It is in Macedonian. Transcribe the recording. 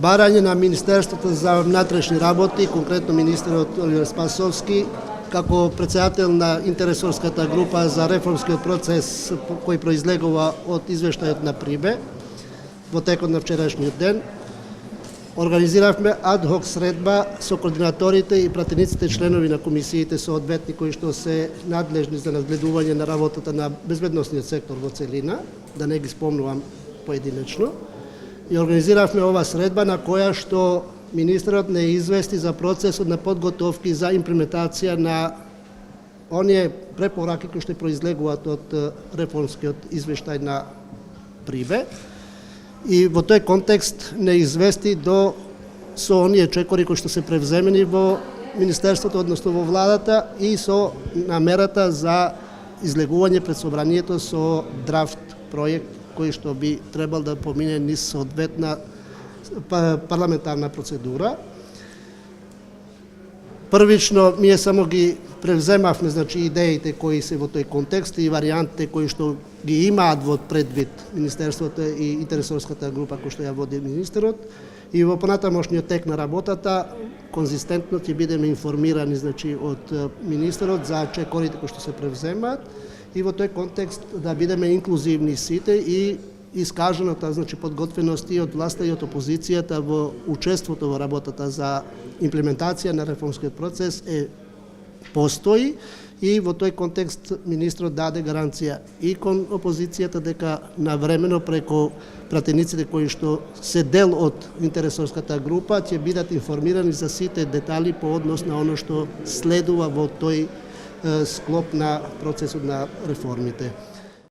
барање на Министерството за внатрешни работи, конкретно министерот Оливер Спасовски, како председател на интересорската група за реформскиот процес кој произлегува од извештајот на ПРИБЕ во текот на вчерашниот ден, организиравме адхок средба со координаторите и пратениците членови на комисиите соодветни кои што се надлежни за надгледување на работата на безбедносниот сектор во целина, да не ги спомнувам поединечно. И организиравме ова средба на која што министерот не извести за процесот на подготовки за имплементација на оние препораки кои што произлегуваат од реформскиот извештај на ПРИБЕ. И во тој контекст не извести со оние чекори кои што се превземени во Министерството, односно во владата, и со намерата за излегување пред собранието со драфт проект кој што би требал да помине низ соодветна парламентарна процедура. Првично, ние само ги превземавме идеите кои се во тој контекст и варијантите кои што ги имаат во предвид Министерството и интересорската група која што ја води министерот. И во понатамошниот тек на работата конзистентно ќе бидеме информирани од министерот за чекорите кои што се превземаат и во тој контекст да бидеме инклузивни сите и искажаната подготвеност и од власта и од опозицијата во учеството во работата за имплементација на реформскиот процес постои и во тој контекст министрот даде гаранција и кон опозицијата дека навремено преку пратениците кои што се дел од интересорската група ќе бидат информирани за сите детали по однос на оно што следува во тој склоп на процесот на реформите.